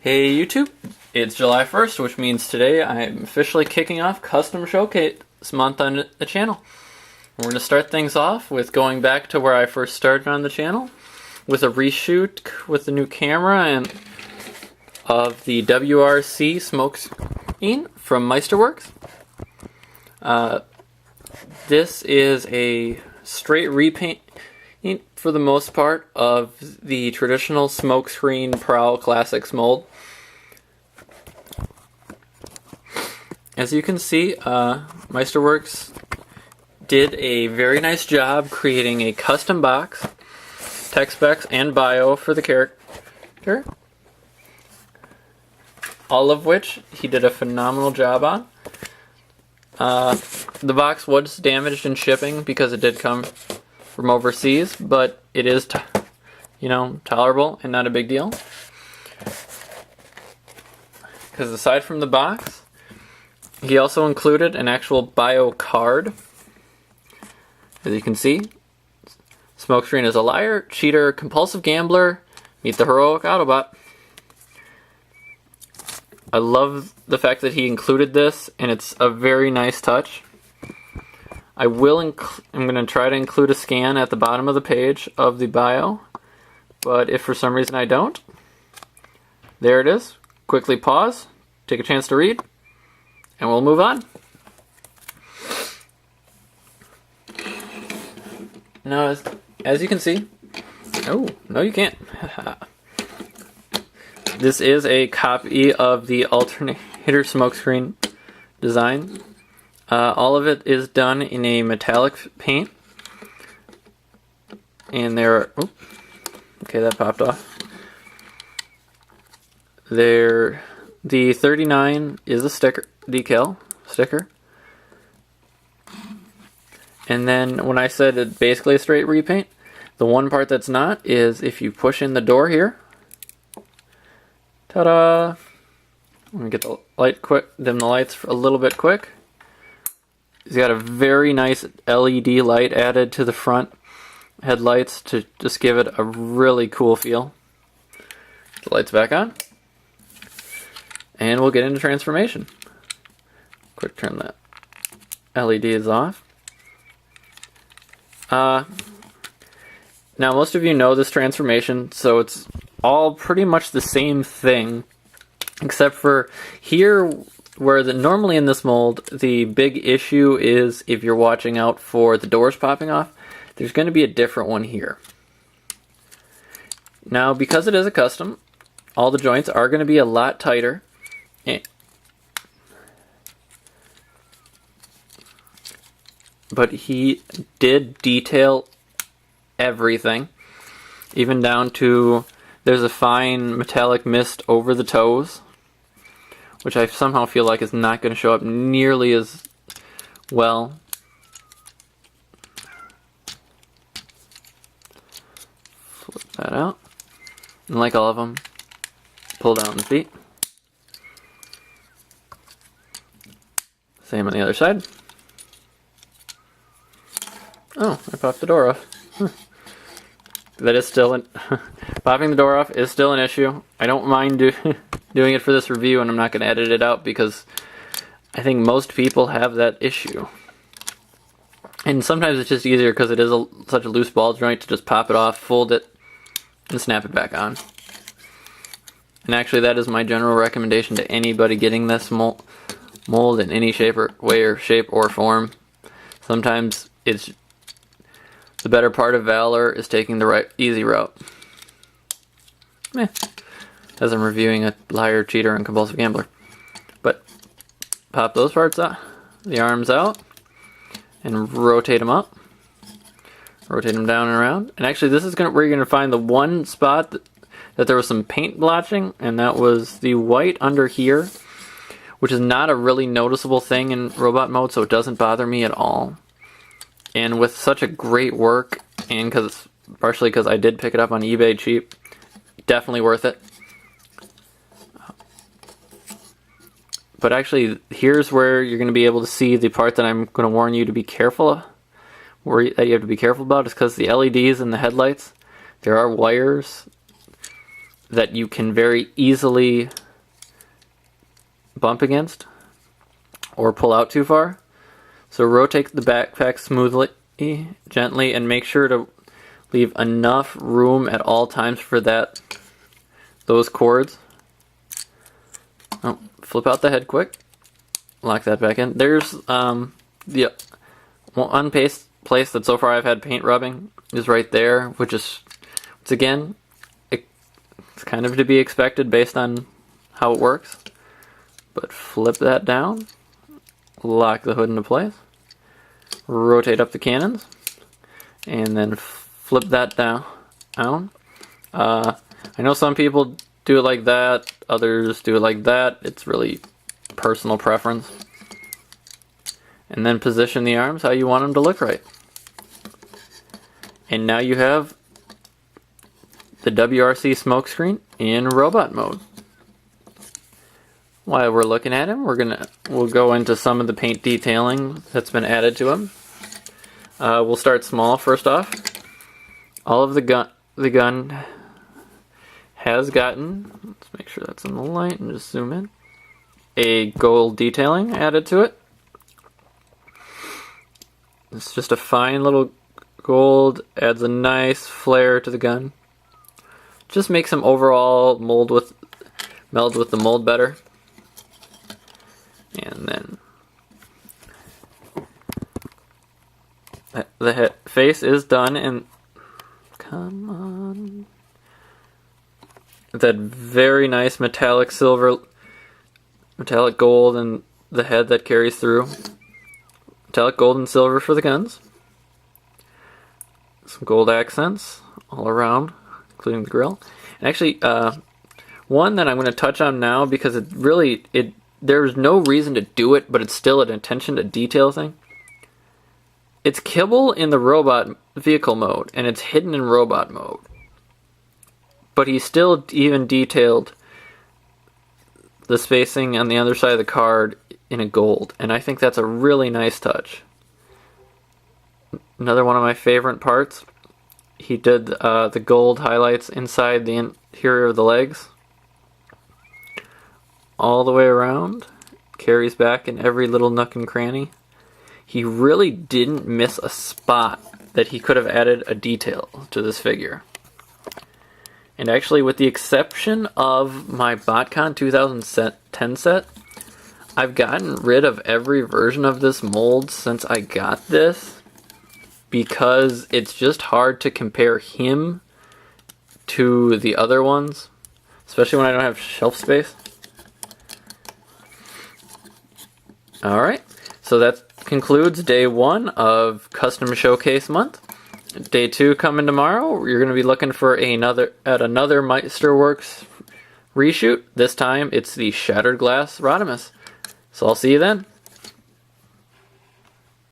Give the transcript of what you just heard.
Hey YouTube, it's July 1st, which means today I'm officially kicking off Custom Showcase month on the channel. We're going to start things off with going back to where I first started on the channel with a reshoot with the new camera and of the WRC Smokescreen from Meister. This is a straight repaint for the most part of the traditional Smokescreen Prowl Classics mold. As you can see, Meisterworks did a very nice job creating a custom box, tech specs, and bio for the character, all of which he did a phenomenal job on. The box was damaged in shipping because it did come from overseas, but it is, tolerable and not a big deal. Because aside from the box, he also included an actual bio card. As you can see, Smokescreen is a liar, cheater, compulsive gambler, meet the heroic Autobot. I love the fact that he included this, and it's a very nice touch. I'm going to try to include a scan at the bottom of the page of the bio, but if for some reason I don't, there it is. Quickly pause, take a chance to read, and we'll move on. Now, as you can see, oh, no you can't. This is a copy of the alternator Smokescreen design. All of it is done in a metallic paint. And there are, okay, that popped off. The 39 is a decal sticker. And then when I said it's basically a straight repaint, the one part that's not is if you push in the door here. Ta-da! Let me get the light quick, dim the lights a little bit quick. He's got a very nice LED light added to the front headlights to just give it a really cool feel. The lights back on. And we'll get into transformation. Quick turn that LED is off. Now most of you know this transformation, so it's all pretty much the same thing, except for here where normally in this mold the big issue is if you're watching out for the doors popping off, there's going to be a different one here. Now because it is a custom, all the joints are going to be a lot tighter. But he did detail everything, even down to there's a fine metallic mist over the toes, which I somehow feel like is not going to show up nearly as well. Flip that out. And like all of them, pull down the feet. Same on the other side. Oh, I popped the door off. That is still popping the door off is still an issue. I don't mind doing it for this review, and I'm not going to edit it out because I think most people have that issue. And sometimes it's just easier because it is such a loose ball joint to just pop it off, fold it, and snap it back on. And actually that is my general recommendation to anybody getting this mold in any shape or form. Sometimes it's the better part of valor is taking the easy route. As I'm reviewing a liar, cheater, and compulsive gambler. But pop those parts out, the arms out, and rotate them up. Rotate them down and around. And actually this is where you're going to find the one spot that there was some paint blotching, and that was the white under here, which is not a really noticeable thing in robot mode, so it doesn't bother me at all. And with such a great work, and partially because I did pick it up on eBay cheap, definitely worth it. But actually, here's where you're going to be able to see the part that I'm going to warn you to be careful of, that you have to be careful about, is because the LEDs and the headlights, there are wires that you can very easily bump against or pull out too far. So rotate the backpack smoothly, gently, and make sure to leave enough room at all times for those cords. Oh, flip out the head quick. Lock that back in. There's the one place that so far I've had paint rubbing is right there, which is, once again, it's kind of to be expected based on how it works. But flip that down, lock the hood into place, rotate up the cannons, and then flip that down. I know some people do it like that, others do it like that. It's really personal preference. And then position the arms how you want them to look right. And now you have the WRC Smokescreen in robot mode. While we're looking at him, we'll go into some of the paint detailing that's been added to him. We'll start small first off. All of the gun has gotten, let's make sure that's in the light and just zoom in, a gold detailing added to it. It's just a fine little gold, adds a nice flare to the gun. Just makes him overall meld with the mold better. And then the face is done in, come on, that very nice metallic silver, metallic gold, and the head that carries through. Metallic gold and silver for the guns. Some gold accents all around, including the grill. And actually, one that I'm going to touch on now because there's no reason to do it, but it's still an attention to detail thing. It's kibble in the robot vehicle mode, and it's hidden in robot mode. But he still even detailed the spacing on the other side of the card in a gold, and I think that's a really nice touch. Another one of my favorite parts, he did the gold highlights inside the interior of the legs. All the way around, carries back in every little nook and cranny. He really didn't miss a spot that he could have added a detail to this figure. And actually, with the exception of my BotCon 2010 set, I've gotten rid of every version of this mold since I got this, because it's just hard to compare him to the other ones, especially when I don't have shelf space. Alright, so that concludes day 1 of Custom Showcase Month. Day 2 coming tomorrow. You're going to be looking for another Meisterworks reshoot. This time it's the Shattered Glass Rodimus. So I'll see you then.